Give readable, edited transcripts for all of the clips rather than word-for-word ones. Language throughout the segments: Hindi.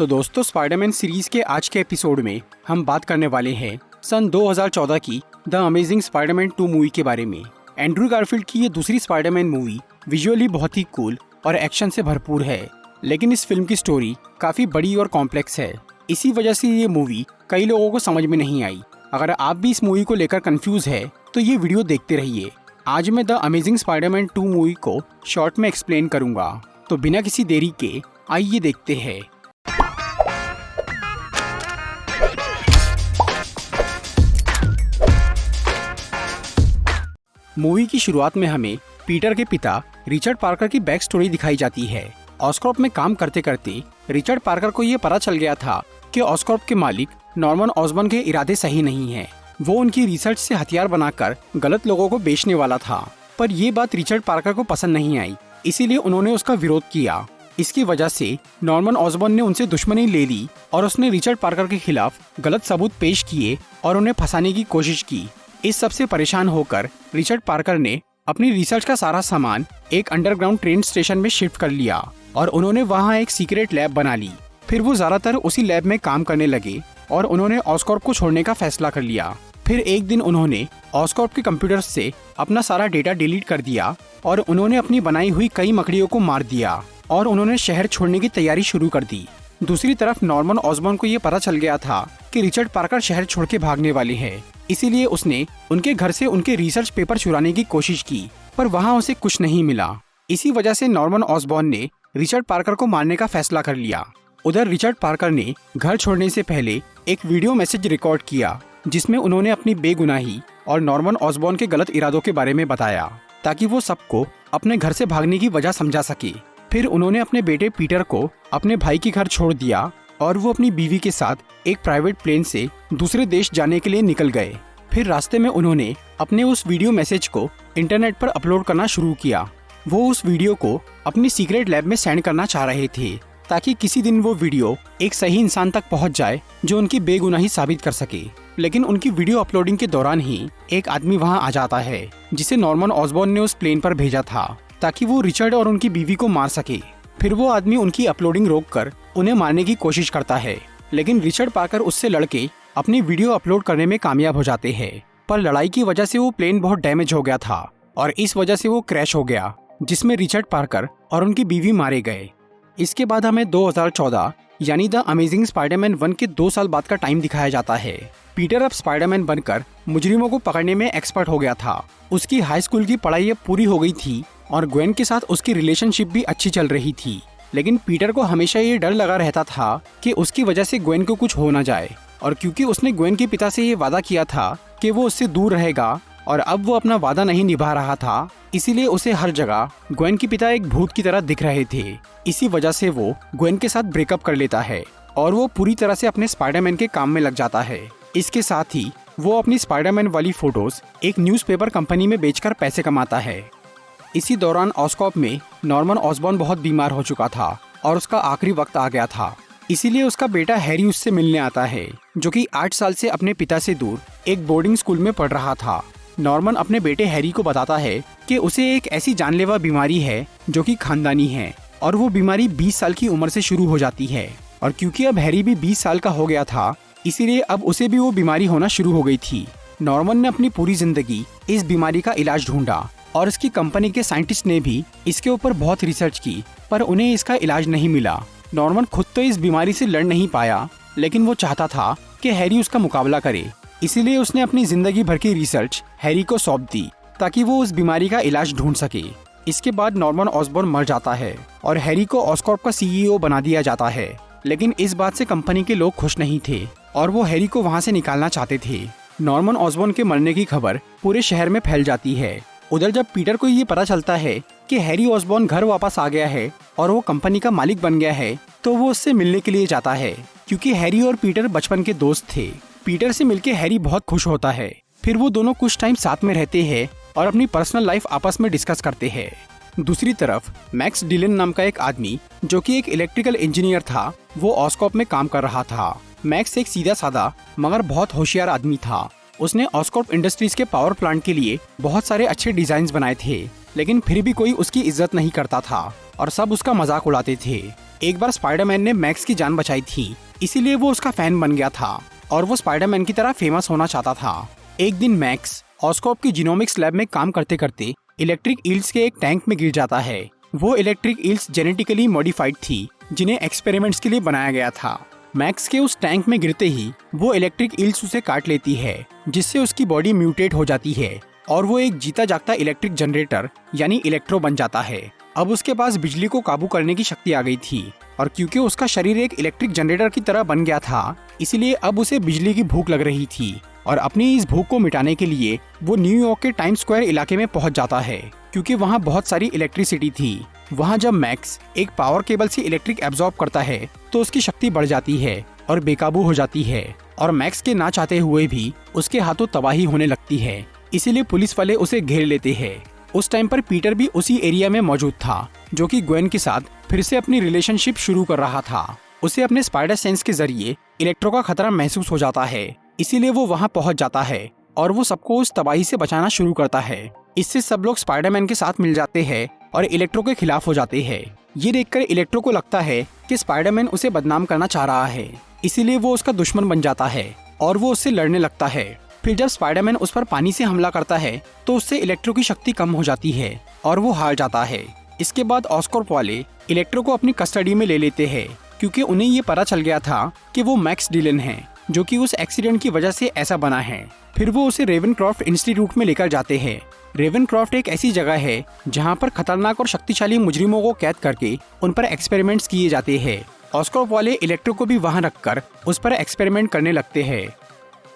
तो दोस्तों, स्पाइडरमैन सीरीज के आज के एपिसोड में हम बात करने वाले हैं सन 2014 की द अमेजिंग स्पाइडरमैन 2 मूवी के बारे में। एंड्रू गारफील्ड की ये दूसरी स्पाइडरमैन मूवी विजुअली बहुत ही कूल और एक्शन से भरपूर है, लेकिन इस फिल्म की स्टोरी काफी बड़ी और कॉम्प्लेक्स है। इसी वजह से ये मूवी कई लोगों को समझ में नहीं आई। अगर आप भी इस मूवी को लेकर कंफ्यूज है तो ये वीडियो देखते रहिए। आज मैं द अमेजिंग स्पाइडरमैन 2 मूवी को शॉर्ट में एक्सप्लेन करूंगा, तो बिना किसी देरी के आइए देखते हैं। मूवी की शुरुआत में हमें पीटर के पिता रिचर्ड पार्कर की बैक स्टोरी दिखाई जाती है। ऑस्कॉर्प में काम करते करते रिचर्ड पार्कर को ये पता चल गया था कि ऑस्कॉर्प के मालिक नॉर्मन ऑसबॉर्न के इरादे सही नहीं हैं। वो उनकी रिसर्च से हथियार बनाकर गलत लोगों को बेचने वाला था, पर ये बात रिचर्ड पार्कर को पसंद नहीं आई, इसीलिए उन्होंने उसका विरोध किया। इसकी वजह से नॉर्मन ऑसबॉर्न ने उनसे दुश्मनी ले ली और उसने रिचर्ड पार्कर के खिलाफ गलत सबूत पेश किए और उन्हें फंसाने की कोशिश की। इस सबसे परेशान होकर रिचर्ड पार्कर ने अपनी रिसर्च का सारा सामान एक अंडरग्राउंड ट्रेन स्टेशन में शिफ्ट कर लिया और उन्होंने वहां एक सीक्रेट लैब बना ली। फिर वो ज्यादातर उसी लैब में काम करने लगे और उन्होंने ऑस्कॉर्प को छोड़ने का फैसला कर लिया। फिर एक दिन उन्होंने ऑस्कॉर्प के कंप्यूटर से अपना सारा डेटा डिलीट कर दिया और उन्होंने अपनी बनाई हुई कई मकड़ियों को मार दिया और उन्होंने शहर छोड़ने की तैयारी शुरू कर दी। दूसरी तरफ नॉर्मन ऑसबॉर्न को ये पता चल गया था कि रिचर्ड पार्कर शहर छोड़ के भागने वाले हैं, इसीलिए उसने उनके घर से उनके रिसर्च पेपर चुराने की कोशिश की, पर वहाँ उसे कुछ नहीं मिला। इसी वजह से नॉर्मन ऑसबॉर्न ने रिचर्ड पार्कर को मारने का फैसला कर लिया। उधर रिचर्ड पार्कर ने घर छोड़ने से पहले एक वीडियो मैसेज रिकॉर्ड किया जिसमें उन्होंने अपनी बेगुनाही और नॉर्मन ऑसबॉर्न के गलत इरादों के बारे में बताया, ताकि वो सबको अपने घर से भागने की वजह समझा सके। फिर उन्होंने अपने बेटे पीटर को अपने भाई के घर छोड़ दिया और वो अपनी बीवी के साथ एक प्राइवेट प्लेन से दूसरे देश जाने के लिए निकल गए। फिर रास्ते में उन्होंने अपने उस वीडियो मैसेज को इंटरनेट पर अपलोड करना शुरू किया। वो उस वीडियो को अपनी सीक्रेट लैब में सेंड करना चाह रहे थे, ताकि किसी दिन वो वीडियो एक सही इंसान तक पहुंच जाए जो उनकी बेगुनाही साबित कर सके। लेकिन उनकी वीडियो अपलोडिंग के दौरान ही एक आदमी वहां आ जाता है जिसे नॉर्मन ऑसबॉर्न ने उस प्लेन पर भेजा था, ताकि वो रिचर्ड और उनकी बीवी को मार सके। फिर वो आदमी उनकी अपलोडिंग रोककर उन्हें मारने की कोशिश करता है, लेकिन रिचर्ड पार्कर उससे लड़के अपनी वीडियो अपलोड करने में कामयाब हो जाते हैं। पर लड़ाई की वजह से वो प्लेन बहुत डैमेज हो गया था और इस वजह से वो क्रैश हो गया, जिसमें रिचर्ड पार्कर और उनकी बीवी मारे गए। इसके बाद हमें 2014 यानी द अमेजिंग स्पाइडरमैन 1 के 2 साल बाद का टाइम दिखाया जाता है। पीटर अब स्पाइडरमैन बनकर मुजरिमों को पकड़ने में एक्सपर्ट हो गया था। उसकी हाई स्कूल की पढ़ाई अब पूरी हो गई थी और ग्वेन के साथ उसकी रिलेशनशिप भी अच्छी चल रही थी। लेकिन पीटर को हमेशा ये डर लगा रहता था कि उसकी वजह से ग्वेन को कुछ हो न जाए, और क्योंकि उसने ग्वेन के पिता से ये वादा किया था कि वो उससे दूर रहेगा और अब वो अपना वादा नहीं निभा रहा था, इसीलिए उसे हर जगह ग्वेन के पिता एक भूत की तरह दिख रहे थे। इसी वजह से वो ग्वेन के साथ ब्रेकअप कर लेता है और वो पूरी तरह से अपने स्पाइडरमैन के काम में लग जाता है। इसके साथ ही वो अपनी स्पाइडरमैन वाली फोटोज एक न्यूज़पेपर कंपनी में बेचकर पैसे कमाता है। इसी दौरान ऑस्कॉर्प में नॉर्मन ऑसबॉर्न बहुत बीमार हो चुका था और उसका आखिरी वक्त आ गया था, इसीलिए उसका बेटा हैरी उससे मिलने आता है, जो कि 8 साल से अपने पिता से दूर एक बोर्डिंग स्कूल में पढ़ रहा था। नॉर्मन अपने बेटे हैरी को बताता है कि उसे एक ऐसी जानलेवा बीमारी है जो कि खानदानी है और वो बीमारी 20 साल की उम्र से शुरू हो जाती है। और क्योंकि अब हैरी भी 20 साल का हो गया था, इसीलिए अब उसे भी वो बीमारी होना शुरू हो गई थी। नॉर्मन ने अपनी पूरी जिंदगी इस बीमारी का इलाज ढूंढा और इसकी कंपनी के साइंटिस्ट ने भी इसके ऊपर बहुत रिसर्च की, पर उन्हें इसका इलाज नहीं मिला। नॉर्मन खुद तो इस बीमारी से लड़ नहीं पाया, लेकिन वो चाहता था कि हैरी उसका मुकाबला करे, इसीलिए उसने अपनी जिंदगी भर की रिसर्च हैरी को सौंप दी ताकि वो उस बीमारी का इलाज ढूंढ सके। इसके बाद नॉर्मन ऑसबॉर्न मर जाता है और हैरी को ऑस्कॉर्प का CEO बना दिया जाता है, लेकिन इस बात से कंपनी के लोग खुश नहीं थे और वो हैरी को वहाँ से निकालना चाहते थे। नॉर्मन ऑसबॉर्न के मरने की खबर पूरे शहर में फैल जाती है। उधर जब पीटर को ये पता चलता है कि हैरी ऑसबॉर्न घर वापस आ गया है और वो कंपनी का मालिक बन गया है, तो वो उससे मिलने के लिए जाता है, क्योंकि हैरी और पीटर बचपन के दोस्त थे। पीटर से मिलके हैरी बहुत खुश होता है। फिर वो दोनों कुछ टाइम साथ में रहते हैं और अपनी पर्सनल लाइफ आपस में डिस्कस करते हैं। दूसरी तरफ मैक्स डिलन नाम का एक आदमी, जो कि एक इलेक्ट्रिकल इंजीनियर था, वो ऑस्कॉर्प में काम कर रहा था। मैक्स एक सीधा साधा मगर बहुत होशियार आदमी था। उसने ऑस्कॉर्प इंडस्ट्रीज के पावर प्लांट के लिए बहुत सारे अच्छे डिजाइन बनाए थे, लेकिन फिर भी कोई उसकी इज्जत नहीं करता था और सब उसका मजाक उड़ाते थे। एक बार स्पाइडरमैन ने मैक्स की जान बचाई थी, इसीलिए वो उसका फैन बन गया था और वो स्पाइडरमैन की तरह फेमस होना चाहता था। एक दिन मैक्स ऑस्कॉर्प की जीनोमिक्स लैब में काम करते करते इलेक्ट्रिक ईल्स के एक टैंक में गिर जाता है। वो इलेक्ट्रिक ईल्स जेनेटिकली मॉडिफाइड थी, जिन्हें एक्सपेरिमेंट्स के लिए बनाया गया था। मैक्स के उस टैंक में गिरते ही वो इलेक्ट्रिक ईल्स उसे काट लेती है, जिससे उसकी बॉडी म्यूटेट हो जाती है और वो एक जीता जागता इलेक्ट्रिक जनरेटर यानी इलेक्ट्रो बन जाता है। अब उसके पास बिजली को काबू करने की शक्ति आ गई थी और क्योंकि उसका शरीर एक इलेक्ट्रिक जनरेटर की तरह बन गया था, इसलिए अब उसे बिजली की भूख लग रही थी और अपनी इस भूख को मिटाने के लिए वो न्यूयॉर्क के टाइम्स स्क्वायर इलाके में पहुंच जाता है, क्योंकि वहां बहुत सारी इलेक्ट्रिसिटी थी। वहां जब मैक्स एक पावर केबल से इलेक्ट्रिक एब्जॉर्ब करता है तो उसकी शक्ति बढ़ जाती है और बेकाबू हो जाती है और मैक्स के ना चाहते हुए भी उसके हाथों तबाही होने लगती है। इसीलिए पुलिस वाले उसे घेर लेते हैं। उस टाइम पर पीटर भी उसी एरिया में मौजूद था, जो कि ग्वेन के साथ फिर से अपनी रिलेशनशिप शुरू कर रहा था। उसे अपने स्पाइडर सेंस के जरिए इलेक्ट्रो का खतरा महसूस हो जाता है, इसीलिए वो वहां पहुंच जाता है और वो सबको उस तबाही से बचाना शुरू करता है। इससे सब लोग स्पाइडरमैन के साथ मिल जाते हैं और इलेक्ट्रो के खिलाफ हो जाते हैं। ये देखकर इलेक्ट्रो को लगता है कि स्पाइडरमैन उसे बदनाम करना चाह रहा है, इसीलिए वो उसका दुश्मन बन जाता है और वो उससे लड़ने लगता है। फिर जब स्पाइडरमैन उस पर पानी से हमला करता है तो उससे इलेक्ट्रो की शक्ति कम हो जाती है और वो हार जाता है। इसके बाद ऑस्कॉर्प वाले इलेक्ट्रो को अपनी कस्टडी में ले लेते हैं, क्योंकि उन्हें ये पता चल गया था कि वो मैक्स डिलन है, जो कि उस एक्सीडेंट की वजह से ऐसा बना है। फिर वो उसे रेवनक्रॉफ्ट इंस्टीट्यूट में लेकर जाते हैं। रेवनक्रॉफ्ट एक ऐसी जगह है जहाँ पर खतरनाक और शक्तिशाली मुजरिमों को कैद करके उन पर एक्सपेरिमेंट्स किए जाते हैं। ऑस्कॉर्प वाले इलेक्ट्रो को भी वहाँ रखकर उस पर एक्सपेरिमेंट करने लगते हैं।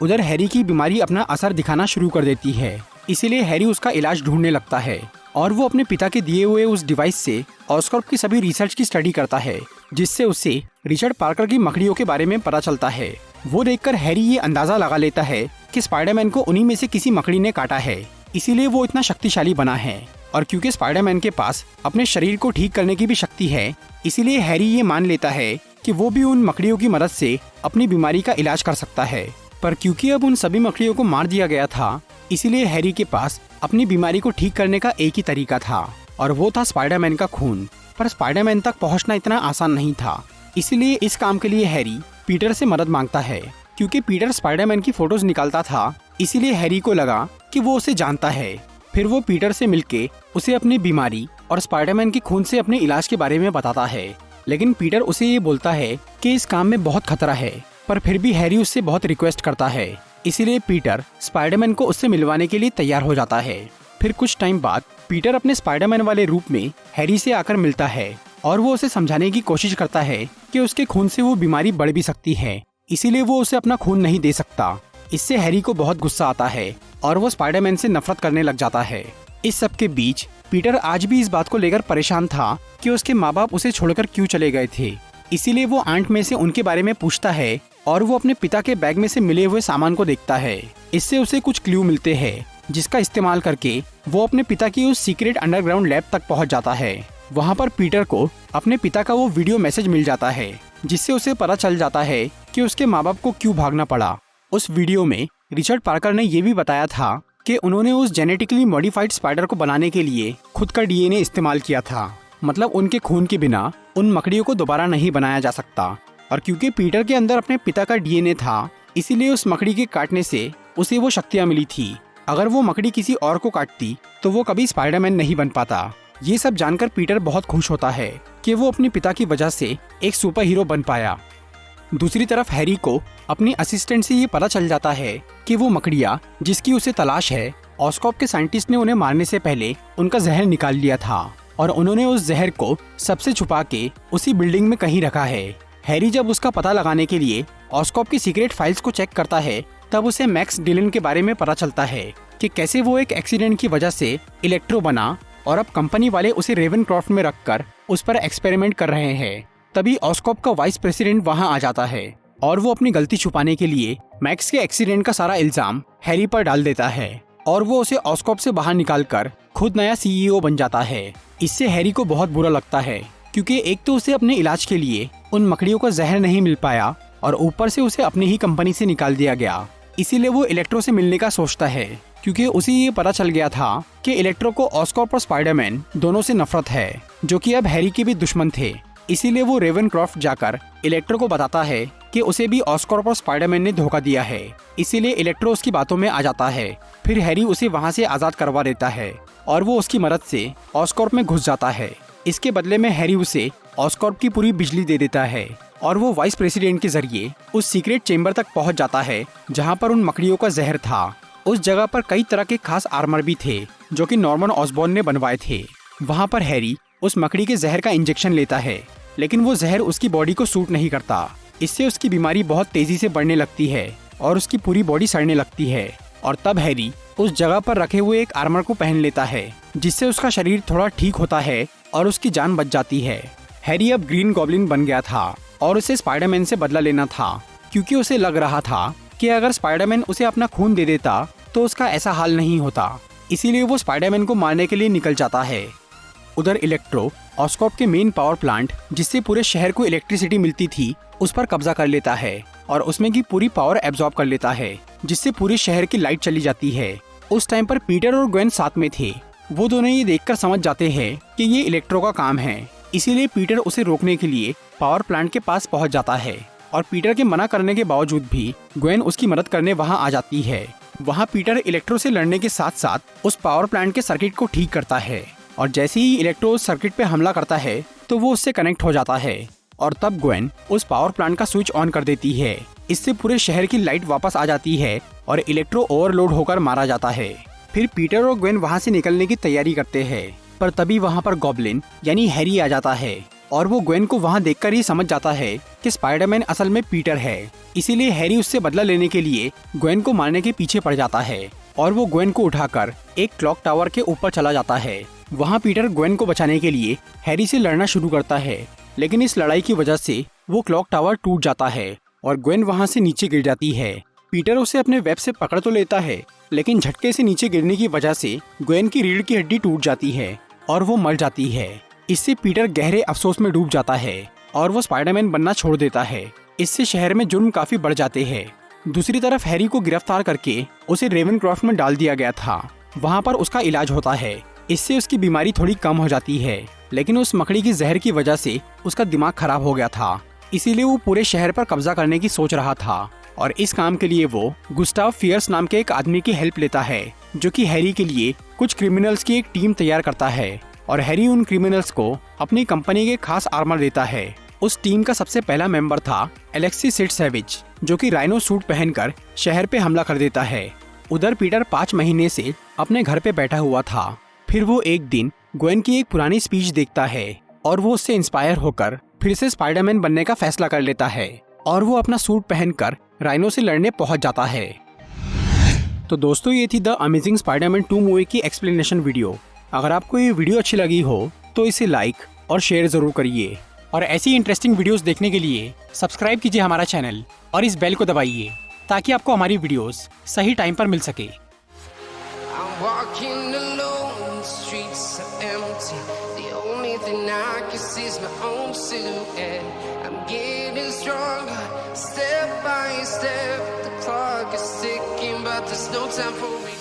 उधर हैरी की बीमारी अपना असर दिखाना शुरू कर देती है, इसीलिए हैरी उसका इलाज ढूंढने लगता है और वो अपने पिता के दिए हुए उस डिवाइस से ऑस्कॉर्प की सभी रिसर्च की स्टडी करता है, जिससे उसे रिचर्ड पार्कर की मकड़ियों के बारे में पता चलता है। वो देखकर हैरी ये अंदाजा लगा लेता है कि स्पाइडरमैन को उन्हीं में से किसी मकड़ी ने काटा है, इसीलिए वो इतना शक्तिशाली बना है। और क्योंकि स्पाइडरमैन के पास अपने शरीर को ठीक करने की भी शक्ति है, इसीलिए हैरी ये मान लेता है कि वो भी उन मकड़ियों की मदद से अपनी बीमारी का इलाज कर सकता है। पर क्योंकि अब उन सभी मकड़ियों को मार दिया गया था, इसीलिए हैरी के पास अपनी बीमारी को ठीक करने का एक ही तरीका था और वो था स्पाइडरमैन का खून। पर स्पाइडरमैन तक पहुंचना इतना आसान नहीं था, इसीलिए इस काम के लिए हैरी पीटर से मदद मांगता है। क्योंकि पीटर स्पाइडरमैन की फोटोज निकालता था, इसीलिए हैरी को लगा कि वो उसे जानता है। फिर वो पीटर से मिलके उसे अपनी बीमारी और स्पाइडरमैन के खून से अपने इलाज के बारे में बताता है। लेकिन पीटर उसे ये बोलता है कि इस काम में बहुत खतरा है, पर फिर भी हैरी उससे बहुत रिक्वेस्ट करता है, इसीलिए पीटर स्पाइडरमैन को उससे मिलवाने के लिए तैयार हो जाता है। फिर कुछ टाइम बाद पीटर अपने स्पाइडरमैन वाले रूप में हैरी से आकर मिलता है और वो उसे समझाने की कोशिश करता है कि उसके खून से वो बीमारी बढ़ भी सकती है, इसीलिए वो उसे अपना खून नहीं दे सकता। इससे हैरी को बहुत गुस्सा आता है और वो स्पाइडरमैन से नफरत करने लग जाता है। इस सब के बीच पीटर आज भी इस बात को लेकर परेशान था कि उसके माँ बाप उसे छोड़कर क्यों चले गए थे, इसीलिए वो आंट में से उनके बारे में पूछता है और वो अपने पिता के बैग में से मिले हुए सामान को देखता है। इससे उसे कुछ क्लू मिलते हैं, जिसका इस्तेमाल करके वो अपने पिता की उस सीक्रेट अंडरग्राउंड लैब तक पहुंच जाता है। वहां पर पीटर को अपने पिता का वो वीडियो मैसेज मिल जाता है, जिससे उसे पता चल जाता है कि उसके माँ बाप को क्यों भागना पड़ा। उस वीडियो में रिचर्ड पार्कर ने ये भी बताया था कि उन्होंने उस जेनेटिकली मॉडिफाइड स्पाइडर को बनाने के लिए खुद का डीएनए इस्तेमाल किया था, मतलब उनके खून के बिना उन मकड़ियों को दोबारा नहीं बनाया जा सकता। और क्योंकि पीटर के अंदर अपने पिता का डीएनए था, इसीलिए उस मकड़ी के काटने से उसे वो शक्तियाँ मिली थी। अगर वो मकड़ी किसी और को काटती तो वो कभी स्पाइडरमैन नहीं बन पाता। ये सब जानकर पीटर बहुत खुश होता है कि वो अपने पिता की वजह से एक सुपर हीरो बन पाया। दूसरी तरफ हैरी को अपनी असिस्टेंट से ये पता चल जाता है कि वो मकड़ियाँ जिसकी उसे तलाश है, ऑस्कॉर्प के साइंटिस्ट ने उन्हें मारने से पहले उनका जहर निकाल लिया था और उन्होंने उस जहर को सबसे छुपा के उसी बिल्डिंग में कहीं रखा है। हैरी जब उसका पता लगाने के लिए ऑस्कॉर्प की सीक्रेट फाइल्स को चेक करता है, तब उसे मैक्स डिलन के बारे में पता चलता है कि कैसे वो एक एक्सीडेंट की वजह से इलेक्ट्रो बना और अब कंपनी वाले उसे रेवनक्रॉफ्ट में रखकर उस पर एक्सपेरिमेंट कर रहे हैं। तभी ऑस्कॉर्प का वाइस प्रेसिडेंट वहां आ जाता है और वो अपनी गलती छुपाने के लिए मैक्स के एक्सीडेंट का सारा इल्जाम हैरी पर डाल देता है और वो उसे ऑस्कॉर्प से बाहर निकालकर खुद नया सीईओ बन जाता है। इससे हैरी को बहुत बुरा लगता है, क्योंकि एक तो उसे अपने इलाज के लिए उन मकड़ियों का जहर नहीं मिल पाया और ऊपर से उसे अपनी ही कंपनी से निकाल दिया गया। इसीलिए वो इलेक्ट्रो से मिलने का सोचता है, क्योंकि उसे ये पता चल गया था कि इलेक्ट्रो को ऑस्कॉर्प और स्पाइडरमैन दोनों से नफरत है, जो कि अब हैरी के भी दुश्मन थे। इसीलिए वो रेवेनक्रॉफ्ट जाकर इलेक्ट्रो को बताता है कि उसे भी ऑस्कॉर्प और स्पाइडरमैन ने धोखा दिया है। इसीलिए इलेक्ट्रो उसकी बातों में आ जाता है। फिर हैरी उसे वहाँ से आज़ाद करवा देता है और वो उसकी मदद से ऑस्कॉर्प में घुस जाता है। इसके बदले में हैरी उसे ऑस्कॉर्प की पूरी बिजली दे देता है और वो वाइस प्रेसिडेंट के जरिए उस सीक्रेट चेम्बर तक पहुंच जाता है जहां पर उन मकड़ियों का जहर था। उस जगह पर कई तरह के खास आर्मर भी थे जो कि नॉर्मन ऑसबॉर्न ने बनवाए थे। वहां पर हैरी उस मकड़ी के जहर का इंजेक्शन लेता है, लेकिन वो जहर उसकी बॉडी को सूट नहीं करता। इससे उसकी बीमारी बहुत तेजी से बढ़ने लगती है और उसकी पूरी बॉडी सड़ने लगती है। और तब हैरी उस जगह पर रखे हुए एक आर्मर को पहन लेता है, जिससे उसका शरीर थोड़ा ठीक होता है और उसकी जान बच जाती है। हैरी अब ग्रीन गॉब्लिन बन गया था और उसे स्पाइडरमैन से बदला लेना था, क्योंकि उसे लग रहा था कि अगर स्पाइडरमैन उसे अपना खून दे देता तो उसका ऐसा हाल नहीं होता। इसीलिए वो स्पाइडरमैन को मारने के लिए निकल जाता है। उधर इलेक्ट्रो ऑस्कॉर्प के मेन पावर प्लांट, जिससे पूरे शहर को इलेक्ट्रिसिटी मिलती थी, उस पर कब्जा कर लेता है और उसमें की पूरी पावर एब्जॉर्ब कर लेता है, जिससे पूरे शहर की लाइट चली जाती है। उस टाइम पर पीटर और ग्वेन साथ में थे। वो दोनों ये देखकर समझ जाते हैं कि ये इलेक्ट्रो का काम है। इसीलिए पीटर उसे रोकने के लिए पावर प्लांट के पास पहुंच जाता है और पीटर के मना करने के बावजूद भी ग्वेन उसकी मदद करने वहां आ जाती है। वहां पीटर इलेक्ट्रो से लड़ने के साथ साथ उस पावर प्लांट के सर्किट को ठीक करता है और जैसे ही इलेक्ट्रो उस सर्किट पे हमला करता है तो वो उससे कनेक्ट हो जाता है और तब ग्वेन उस पावर प्लांट का स्विच ऑन कर देती है। इससे पूरे शहर की लाइट वापस आ जाती है और इलेक्ट्रो ओवरलोड होकर मारा जाता है। फिर पीटर और ग्वेन वहां से निकलने की तैयारी करते हैं, पर तभी वहां पर गॉब्लिन यानी हैरी आ जाता है और वो ग्वेन को वहां देखकर ही समझ जाता है कि स्पाइडरमैन असल में पीटर है। इसीलिए हैरी उससे बदला लेने के लिए ग्वेन को मारने के पीछे पड़ जाता है और वो ग्वेन को उठाकर एक क्लॉक टावर के ऊपर चला जाता है। वहाँ पीटर ग्वेन को बचाने के लिए हैरी से लड़ना शुरू करता है, लेकिन इस लड़ाई की वजह से वो क्लॉक टावर टूट जाता है और ग्वेन वहाँ से नीचे गिर जाती है। पीटर उसे अपने वेब से पकड़ तो लेता है, लेकिन झटके से नीचे गिरने की वजह से ग्वेन की रीढ़ की हड्डी टूट जाती है और वो मर जाती है। इससे पीटर गहरे अफसोस में डूब जाता है और वो स्पाइडरमैन बनना छोड़ देता है। इससे शहर में जुर्म काफी बढ़ जाते हैं। दूसरी तरफ हैरी को गिरफ्तार करके उसे रेवेनक्रॉफ्ट में डाल दिया गया था। वहाँ पर उसका इलाज होता है। इससे उसकी बीमारी थोड़ी कम हो जाती है, लेकिन उस मकड़ी की जहर की वजह से उसका दिमाग खराब हो गया था। इसीलिए वो पूरे शहर पर कब्जा करने की सोच रहा था और इस काम के लिए वो गुस्टाव फियर्स नाम के एक आदमी की हेल्प लेता है, जो कि हैरी के लिए कुछ क्रिमिनल्स की एक टीम तैयार करता है और हैरी उन क्रिमिनल्स को अपनी कंपनी के खास आर्मर देता है। उस टीम का सबसे पहला मेंबर था एलेक्सिस सिड सेविज, जो कि राइनो सूट पहनकर शहर पे हमला कर देता है। उधर पीटर 5 महीने से अपने घर पे बैठा हुआ था। फिर वो एक दिन ग्वेन की एक पुरानी स्पीच देखता है और वो उससे इंस्पायर होकर फिर से स्पाइडरमैन बनने का फैसला कर लेता है और वो अपना सूट पहनकर राइनो से लड़ने पहुंच जाता है। तो दोस्तों, ये थी द अमेजिंग स्पाइडरमैन 2 मूवी की एक्सप्लेनेशन वीडियो। अगर आपको ये वीडियो अच्छी लगी हो तो इसे लाइक और शेयर जरूर करिए और ऐसी इंटरेस्टिंग वीडियोस देखने के लिए सब्सक्राइब कीजिए हमारा चैनल और इस बेल को दबाइए ताकि आपको हमारी वीडियोस सही टाइम पर मिल सके। I'm walking alone, the streets are empty. The only thing I can see is my own silhouette. I'm getting stronger, step by step. The clock is ticking, but there's no time for me.